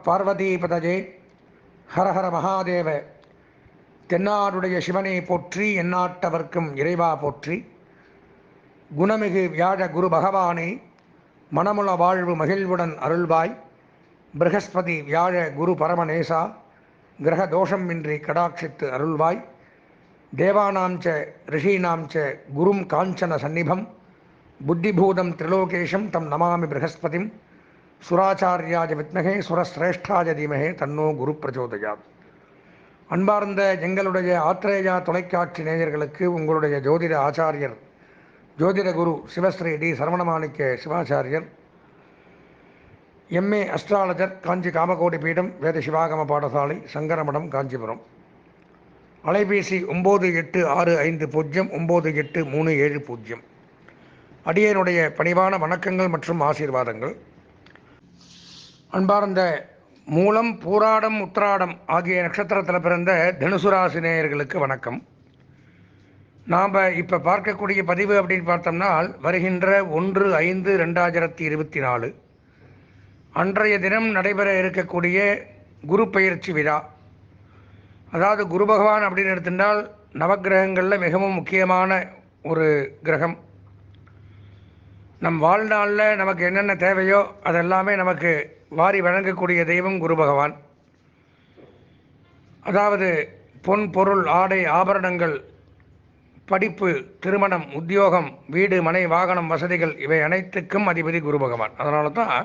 பார்வதீபதஜே ஹர ஹர மகாதேவ. தென்னாடுடைய சிவனை போற்றி, எந்நாட்டவர்க்கும் இறைவா போற்றி. குணமிகு வியாழ குரு பகவானே, மனமுள வாழ்வு மகிழ்வுடன் அருள்வாய். ப்ரஹஸ்பதி வியாழ குரு பரமநேசா, கிரக தோஷமின்றி கடாட்சித்து அருள்வாய். தேவானாம் ச ரிஷீனாம் ச குரும் காஞ்சன சந்நிபம், புத்திபூதம் திரிலோகேஷம் தம் நமாமி ப்ரஹஸ்பதிம். சுராச்சாரியாஜ வித்மகே சுரஸ்ரேஷ்டாஜ தீமகே தன்னோ குரு பிரச்சோதயாத். அன்பார்ந்த எங்களுடைய ஆத்ரேயா தொலைக்காட்சி நேயர்களுக்கு உங்களுடைய ஜோதிட ஆச்சாரியர் ஜோதிட குரு சிவஸ்ரீ டி சரவணமாணிக்க சிவாச்சாரியர், எம்ஏ அஸ்ட்ராலஜர், காஞ்சி காமகோடி பீடம், வேத சிவாகம பாடசாலை, சங்கரமடம், காஞ்சிபுரம். அலைபேசி 9865098370. அடியனுடைய பணிவான வணக்கங்கள் மற்றும் ஆசீர்வாதங்கள். அன்பார்ந்த மூலம், பூராடம், உத்திராடம் ஆகிய நட்சத்திரத்தில் பிறந்த தனுசு ராசி நேயர்களுக்கு வணக்கம். நாம் இப்போ பார்க்கக்கூடிய பதிவு அப்படின்னு பார்த்தோம்னா, வருகின்ற 1/5/2024 அன்றைய தினம் நடைபெற இருக்கக்கூடிய குரு பெயர்ச்சி விழா. அதாவது குரு பகவான் அப்படின்னு எடுத்துட்டால் நவக்கிரகங்களில் மிகவும் முக்கியமான ஒரு கிரகம். நம் வாழ்நாளில் நமக்கு என்னென்ன தேவையோ அதெல்லாமே நமக்கு வாரி வழங்கக்கூடிய தெய்வம் குரு பகவான். அதாவது பொன், பொருள், ஆடை, ஆபரணங்கள், படிப்பு, திருமணம், உத்தியோகம், வீடு, மனை, வாகனம், வசதிகள் இவை அனைத்துக்கும் அதிபதி குரு பகவான். அதனால தான்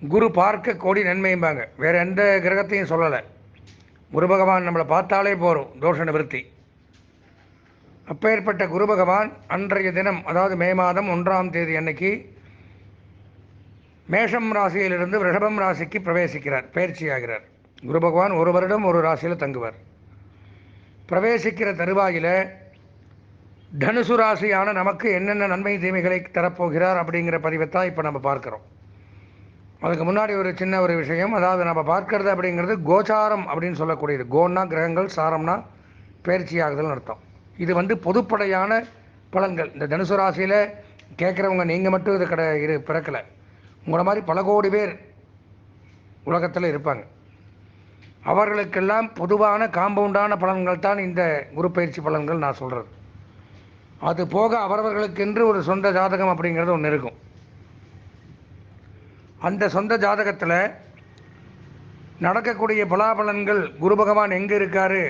குரு பார்க்க கோடி நன்மையும்பாங்க. வேறு எந்த கிரகத்தையும் சொல்லலை. குரு பகவான் நம்மளை பார்த்தாலே போகிறோம், தோஷ நிவர்த்தி. அப்பேற்பட்ட குரு பகவான் அன்றைய தினம், அதாவது மே மாதம் 1ஆம் தேதி அன்னைக்கு மேஷம் ராசியிலிருந்து ரிஷபம் ராசிக்கு பிரவேசிக்கிறார், பயிற்சியாகிறார். குரு பகவான் ஒரு வருடம் ஒரு ராசியில் தங்குவார். பிரவேசிக்கிற தருவாயில் தனுசு ராசியான நமக்கு என்னென்ன நன்மை தீமைகளை தரப்போகிறார் அப்படிங்கிற பதிவைத்தான் இப்போ நம்ம பார்க்குறோம். அதுக்கு முன்னாடி ஒரு சின்ன ஒரு விஷயம். அதாவது நம்ம பார்க்கறது அப்படிங்கிறது கோச்சாரம் அப்படின்னு சொல்லக்கூடியது. கோன்னா கிரகங்கள், சாரம்னா பயிற்சி ஆகுதல்னு அர்த்தம். இது பொதுப்படையான பலன்கள். இந்த தனுசு ராசியில் கேட்குறவங்க நீங்கள் மட்டும் இது பிறக்கலை. உங்களை மாதிரி பல கோடி பேர் உலகத்தில் இருப்பாங்க. அவர்களுக்கெல்லாம் பொதுவான காம்பவுண்டான பலன்கள் தான் இந்த குரு பயிற்சி பலன்கள் நான் சொல்கிறது. அது போக அவரவர்களுக்கென்று ஒரு சொந்த ஜாதகம் அப்படிங்கிறது ஒன்று இருக்கும். அந்த சொந்த ஜாதகத்தில் நடக்கக்கூடிய பலாபலன்கள், குரு பகவான் எங்கே இருக்கார்,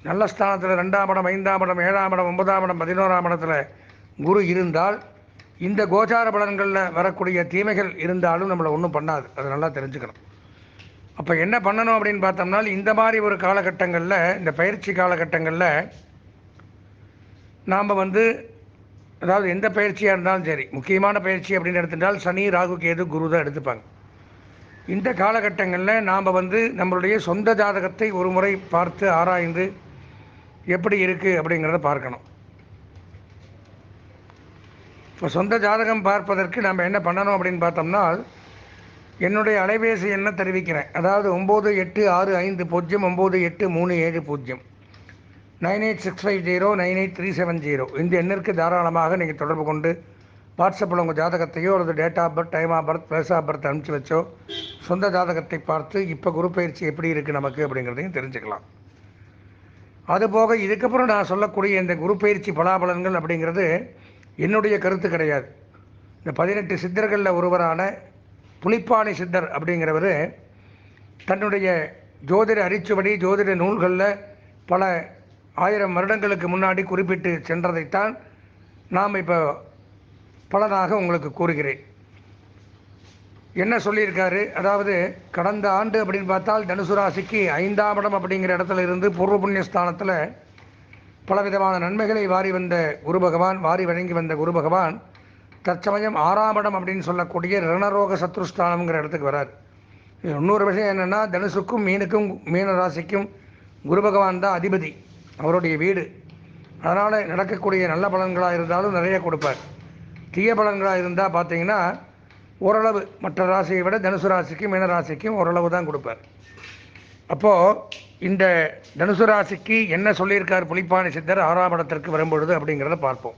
நல்ல ஸ்தானத்தில் 2ஆம் இடம், 5ஆம் இடம், 7ஆம் இடம், 9ஆம் இடம், 11ஆம் இடத்துல குரு இருந்தால் இந்த கோச்சார பலன்களில் வரக்கூடிய தீமைகள் இருந்தாலும் நம்மளை ஒன்றும் பண்ணாது. அது நல்லா தெரிஞ்சுக்கணும். அப்போ என்ன பண்ணணும் அப்படின்னு பார்த்தோம்னா, இந்த மாதிரி ஒரு காலகட்டங்களில், இந்த பயிற்சி காலகட்டங்களில் நாம் அதாவது எந்த பயிற்சியாக இருந்தாலும் சரி, முக்கியமான பயிற்சி அப்படின்னு எடுத்துட்டால் சனி, ராகு, கேது, குரு தான் எடுத்துப்பாங்க. இந்த காலகட்டங்களில் நாம் நம்மளுடைய சொந்த ஜாதகத்தை ஒரு முறை பார்த்து ஆராய்ந்து எப்படி இருக்குது அப்படிங்கிறத பார்க்கணும். இப்போ சொந்த ஜாதகம் பார்ப்பதற்கு நம்ம என்ன பண்ணணும் அப்படின்னு பார்த்தோம்னா, என்னுடைய அலைபேசி எண்ணை தெரிவிக்கிறேன். அதாவது 9865098370 9865098370 இந்த எண்ணிற்கு தாராளமாக நீங்கள் தொடர்பு கொண்டு வாட்ஸ்அப்பில் உங்கள் ஜாதகத்தையோ அல்லது date of birth, time of birth, place of birth அனுப்பிச்சி வச்சோ சொந்த ஜாதகத்தை பார்த்து இப்போ குரு பயிற்சி எப்படி இருக்குது நமக்கு அப்படிங்கிறதையும் தெரிஞ்சுக்கலாம். அதுபோக இதுக்கப்புறம் நான் சொல்லக்கூடிய இந்த குரு பயிற்சி பலாபலன்கள் அப்படிங்கிறது என்னுடைய கருத்து கிடையாது. இந்த 18 சித்தர்களில் ஒருவரான புலிப்பாணி சித்தர் அப்படிங்கிறவர் தன்னுடைய ஜோதிட அரிச்சுவடி, ஜோதிட நூல்களில் பல 1000 வருடங்களுக்கு முன்னாடி குறிப்பிட்டு சென்றதைத்தான் நாம் இப்போ பலனாக உங்களுக்கு கூறுகிறேன். என்ன சொல்லியிருக்காரு, அதாவது கடந்த ஆண்டு அப்படின்னு பார்த்தால் தனுசு ராசிக்கு 5ஆம் இடம் அப்படிங்கிற இடத்துல இருந்து பூர்வ புண்ணியஸ்தானத்தில் பலவிதமான நன்மைகளை வாரி வந்த குரு பகவான், வாரி வழங்கி வந்த குரு பகவான் தற்சமயம் 6ஆம் இடம் அப்படின்னு சொல்லக்கூடிய ரணரோக சத்ருஸ்தானம்ங்கிற இடத்துக்கு வரார். இன்னொரு விஷயம் என்னென்னா, தனுசுக்கும் மீனுக்கும், மீன ராசிக்கும் குரு பகவான் தான் அதிபதி, அவருடைய வீடு. அதனால் நடக்கக்கூடிய நல்ல பலன்களாக இருந்தாலும் நிறைய கொடுப்பார். தீய பலன்களாக இருந்தால் பார்த்தீங்கன்னா ஓரளவு மற்ற ராசியை விட தனுசு ராசிக்கும் மீன ராசிக்கும் ஓரளவு தான் கொடுப்பார். அப்போது இந்த தனுசு ராசிக்கு என்ன சொல்லியிருக்கார் புலிப்பாணி சித்தர் 6ஆம் இடத்திற்கு வரும்பொழுது அப்படிங்கிறத பார்ப்போம்.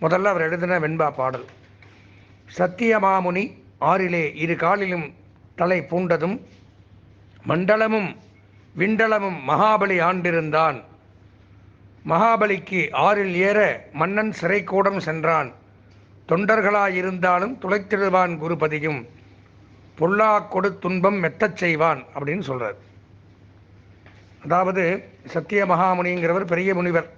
முதல்ல அவர் எழுதின வெண்பா பாடல். சத்தியமாமுனி 6லே 2 காலிலும் தலை பூண்டதும் மண்டலமும் விண்டலமும் மகாபலி ஆண்டிருந்தான். மகாபலிக்கு ஆறில் ஏற மன்னன் சிறைக்கூடம் சென்றான். தொண்டர்களாயிருந்தாலும் துளைத்திடுவான் குருபதியும், பொல்லா கொடு துன்பம் மெத்தச் செய்வான் அப்படின்னு சொல்கிறார். அதாவது சத்திய மகாமுனிங்கிறவர் பெரிய முனிவர்.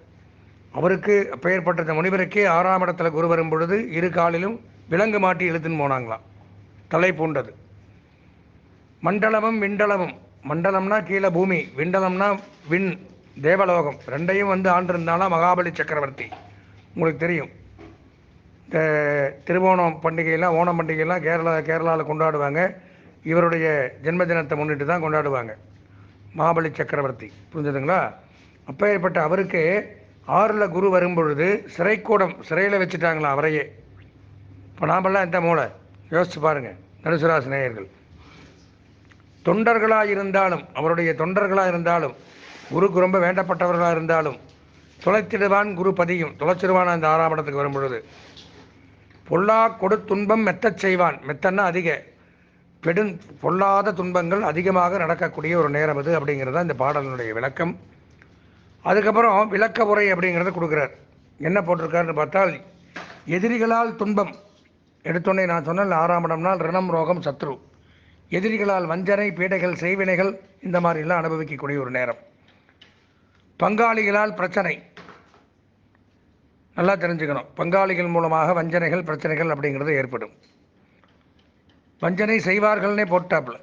அவருக்கு பெயர்பட்ட முனிவருக்கே 6ஆம் இடத்துல குரு வரும் பொழுது இரு காலிலும் விலங்கு மாட்டி இழுத்துன்னு போனாங்களாம். தலை பூண்டது. மண்டலமும் விண்டலமும், மண்டலம்னா கீழே பூமி, விண்டலம்னா விண் தேவலோகம், ரெண்டையும் ஆண்டிருந்தாலும் மகாபலி சக்கரவர்த்தி. உங்களுக்கு தெரியும், இந்த திருவோணம் பண்டிகையெல்லாம், ஓணம் பண்டிகையெல்லாம் கேரளாவில் கொண்டாடுவாங்க. இவருடைய ஜென்மதினத்தை முன்னிட்டு தான் கொண்டாடுவாங்க, மகாபலி சக்கரவர்த்தி. புரிஞ்சுதுங்களா? அப்பேற்பட்ட அவருக்கு 6ல் குரு வரும் பொழுது சிறைக்கூடம், சிறையில் வச்சுட்டாங்களா அவரையே. இப்போ நாமெல்லாம் எந்த மூளை யோசிச்சு பாருங்கள் தனுசு ராசி நேயர்கள். தொண்டர்களாக இருந்தாலும், அவருடைய தொண்டர்களாக இருந்தாலும், குருக்கு ரொம்ப வேண்டப்பட்டவர்களாக இருந்தாலும் துளைத்திடுவான் குருபதியும், துளைச்சிடுவான் அந்த 6ஆம் இடத்துக்கு வரும் பொழுது. பொல்லா கொடு துன்பம் மெத்தச் செய்வான். மெத்தன்னா அதிக, பொல்லாத துன்பங்கள் அதிகமாக நடக்கக்கூடிய ஒரு நேரம் அது அப்படிங்கிறது தான் இந்த பாடலினுடைய விளக்கம். அதுக்கப்புறம் விளக்க உரை அப்படிங்கிறத கொடுக்குறார். என்ன போட்டிருக்காருன்னு பார்த்தால், எதிரிகளால் துன்பம். எடுத்தோடனே நான் சொன்ன 6ஆம் இடம்னால் ரிணம் ரோகம் சத்ரு. எதிரிகளால் வஞ்சனை பீடைகள் செய்வினைகள் இந்த மாதிரிலாம் அனுபவிக்கக்கூடிய ஒரு நேரம். பங்காளிகளால் பிரச்சனை. நல்லா தெரிஞ்சுக்கணும், பங்காளிகள் மூலமாக வஞ்சனைகள் பிரச்சனைகள் அப்படிங்கிறது ஏற்படும். வஞ்சனை செய்வார்கள்னே போட்டாப்புல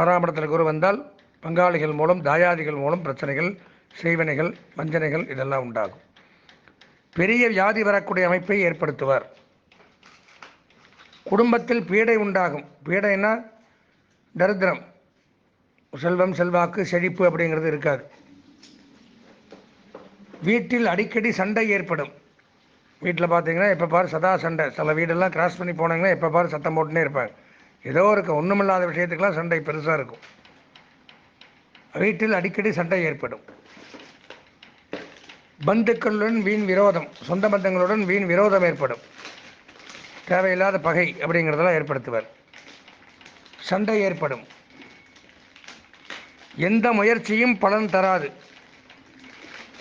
6ஆம் இடத்துல குரு வந்தால் பங்காளிகள் மூலம், தாயாதிகள் மூலம் பிரச்சனைகள், செய்வினைகள், வஞ்சனைகள் இதெல்லாம் உண்டாகும். பெரிய வியாதி வரக்கூடிய அமைப்பை ஏற்படுத்துவார். குடும்பத்தில் பீடை உண்டாகும். பீடைன்னா தரித்திரம், செல்வம் செல்வாக்கு செழிப்பு அப்படிங்கிறது இருக்காது. வீட்டில் அடிக்கடி சண்டை ஏற்படும். வீட்டில் பார்த்தீங்கன்னா எப்போ பாரு சதா சண்டை. சில வீடெல்லாம் கிராஸ் பண்ணி போனாங்கன்னா எப்போ பாரு சத்தம் போட்டுனே இருப்பாங்க. ஏதோ இருக்க ஒன்றுமில்லாத விஷயத்துக்கெல்லாம் சண்டை பெருசாக இருக்கும். வீட்டில் அடிக்கடி சண்டை ஏற்படும். பந்துக்களுடன் வீண் விரோதம், சொந்த பந்தங்களுடன் வீண் விரோதம் ஏற்படும். தேவையில்லாத பகை அப்படிங்கிறதெல்லாம் ஏற்படுத்துவார். சண்டை ஏற்படும். எந்த முயற்சியும் பலன் தராது.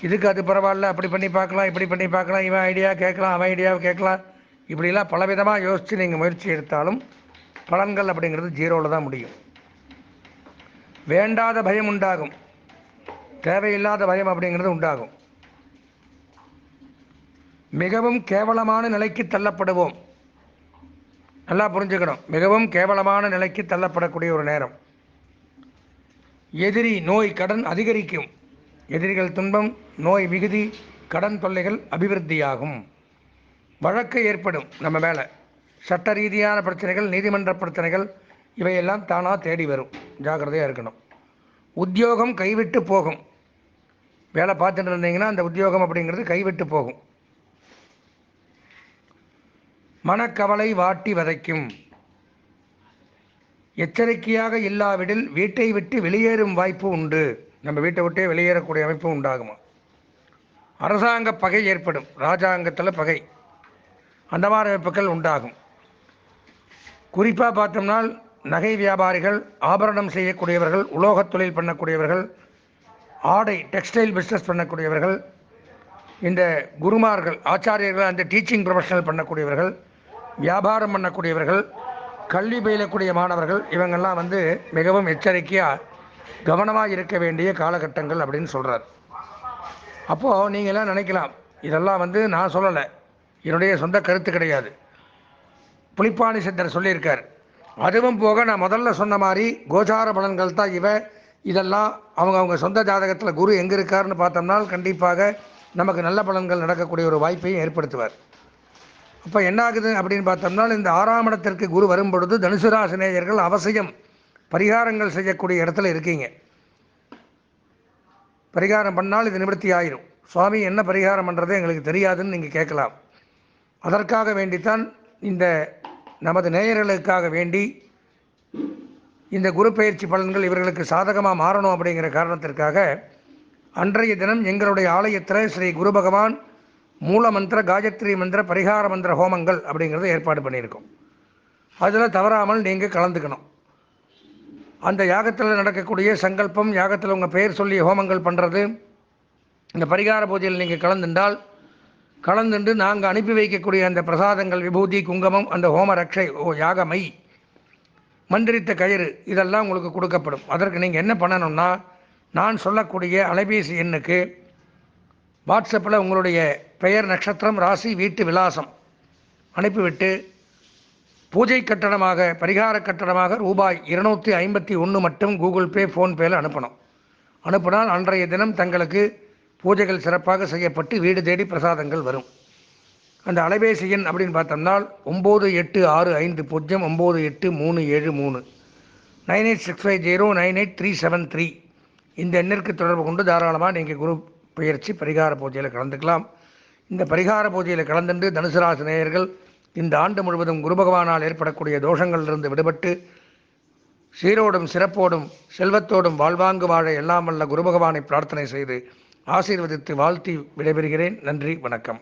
இதுக்கு அது பரவாயில்ல, அப்படி பண்ணி பார்க்கலாம், இப்படி பண்ணி பார்க்கலாம், இவன் ஐடியா கேட்கலாம், அவன் ஐடியாவை கேட்கலாம், இப்படிலாம் பலவிதமாக யோசித்து நீங்கள் முயற்சி எடுத்தாலும் பலன்கள் அப்படிங்கிறது 0ல் தான் முடியும். வேண்டாத பயம் உண்டாகும். தேவையில்லாத பயம் அப்படிங்கிறது உண்டாகும். மிகவும் கேவலமான நிலைக்கு தள்ளப்படுவோம். நல்லா புரிஞ்சுக்கணும், மிகவும் கேவலமான நிலைக்கு தள்ளப்படக்கூடிய ஒரு நேரம். எதிரி நோய் கடன் அதிகரிக்கும். எதிரிகள் துன்பம், நோய் மிகுதி, கடன் தொல்லைகள் அபிவிருத்தியாகும். வழக்கு ஏற்படும் நம்ம மேலே. சட்ட ரீதியான பிரச்சனைகள், நீதிமன்ற பிரச்சனைகள் இவையெல்லாம் தானாக தேடி வரும். ஜாக்கிரதையாக இருக்கணும். உத்தியோகம் கைவிட்டு போகும். வேலை பார்த்துட்டு இருந்தீங்கன்னா அந்த உத்தியோகம் அப்படிங்கிறது கைவிட்டு போகும். மனக்கவலை வாட்டி வதைக்கும். எச்சரிக்கையாக இல்லாவிடில் வீட்டை விட்டு வெளியேறும் வாய்ப்பு உண்டு. நம்ம வீட்டை விட்டே வெளியேறக்கூடிய அமைப்பு உண்டாகுமா. அரசாங்க பகை ஏற்படும். ராஜாங்கத்தில் பகை, அந்த மாதிரி அமைப்புகள் உண்டாகும். குறிப்பாக பார்த்தோம்னா நகை வியாபாரிகள், ஆபரணம் செய்யக்கூடியவர்கள், உலோகத் தொழில் பண்ணக்கூடியவர்கள், ஆடை டெக்ஸ்டைல் பிஸ்னஸ் பண்ணக்கூடியவர்கள், இந்த குருமார்கள், ஆச்சாரியர்கள், அந்த டீச்சிங் ப்ரொஃபஷனல் பண்ணக்கூடியவர்கள், வியாபாரம் பண்ணக்கூடியவர்கள், கல்வி பயிலக்கூடிய மாணவர்கள், இவங்கெல்லாம் மிகவும் எச்சரிக்கையாக கவனமாக இருக்க வேண்டிய காலகட்டங்கள் அப்படின்னு சொல்கிறார். அப்போது நீங்கள்லாம் நினைக்கலாம், இதெல்லாம் நான் சொல்லலை, என்னுடைய சொந்த கருத்து கிடையாது, புலிப்பாணி சித்தர் சொல்லியிருக்கார். அதுவும் போக நான் முதல்ல சொன்ன மாதிரி கோச்சார பலன்கள் தான் இதெல்லாம் அவங்க சொந்த ஜாதகத்தில் குரு எங்கே இருக்காருன்னு பார்த்தோம்னா கண்டிப்பாக நமக்கு நல்ல பலன்கள் நடக்கக்கூடிய ஒரு வாய்ப்பையும் ஏற்படுத்துவார். அப்போ என்ன ஆகுது அப்படின்னு பார்த்தோம்னா, இந்த 6ஆம் இடத்திற்கு குரு வரும் பொழுது தனுசு ராசி நேயர்கள் அவசியம் பரிகாரங்கள் செய்யக்கூடிய இடத்துல இருக்கீங்க. பரிகாரம் பண்ணால் இது நிவர்த்தி ஆயிரும். சுவாமி என்ன பரிகாரம் பண்ணுறது எங்களுக்கு தெரியாதுன்னு நீங்கள் கேட்கலாம். அதற்காக வேண்டித்தான் இந்த நமது நேயர்களுக்காக வேண்டி இந்த குரு பயிற்சி பலன்கள் இவர்களுக்கு சாதகமாக மாறணும் அப்படிங்கிற காரணத்திற்காக அன்றைய தினம் எங்களுடைய ஆலயத்தில் ஸ்ரீ குரு பகவான் மூல மந்திர, காயத்ரி மந்திர, பரிகார மந்திர ஹோமங்கள் அப்படிங்கிறத ஏற்பாடு பண்ணியிருக்கோம். அதில் தவறாமல் நீங்கள் கலந்துக்கணும். அந்த யாகத்தில் நடக்கக்கூடிய சங்கல்பம், யாகத்தில் உங்கள் பெயர் சொல்லி ஹோமங்கள் பண்ணுறது, இந்த பரிகார பூஜையில் நீங்கள் கலந்துண்டு நாங்கள் அனுப்பி வைக்கக்கூடிய அந்த பிரசாதங்கள், விபூதி, குங்குமம், அந்த ஹோம ரக்ஷை, யாகமை, மந்திரித்த கயிறு, இதெல்லாம் உங்களுக்கு கொடுக்கப்படும். அதற்கு நீங்கள் என்ன பண்ணணும்னா, நான் சொல்லக்கூடிய அலைபேசி எண்ணுக்கு வாட்ஸ்அப்பில் உங்களுடைய பெயர், நட்சத்திரம், ராசி, வீட்டு விலாசம் அனுப்பிவிட்டு பூஜை கட்டணமாக, பரிகார கட்டணமாக ரூபாய் 251 மட்டும் கூகுள் பே, ஃபோன்பேயில் அனுப்பினால் அன்றைய தினம் தங்களுக்கு பூஜைகள் சிறப்பாக செய்யப்பட்டு வீடு தேடி பிரசாதங்கள் வரும். அந்த அலைபேசி எண் அப்படின்னு பார்த்தோம்னா 9865098373 9865098373. இந்த எண்ணிற்கு தொடர்பு கொண்டு தாராளமாக நீங்கள் குரு பயிற்சி பரிகார பூஜையில் கலந்துக்கலாம். இந்த பரிகார பூஜையில் கலந்துண்டு தனுசு ராசி நேயர்கள் இந்த ஆண்டு முழுவதும் குரு பகவானால் ஏற்படக்கூடிய தோஷங்களிலிருந்து விடுபட்டு சீரோடும் சிறப்போடும் செல்வத்தோடும் வாழ்வாங்கு வாழ எல்லாம் வல்ல குரு பகவானை பிரார்த்தனை செய்து ஆசீர்வதித்து வாழ்த்தி விடைபெறுகிறேன். நன்றி, வணக்கம்.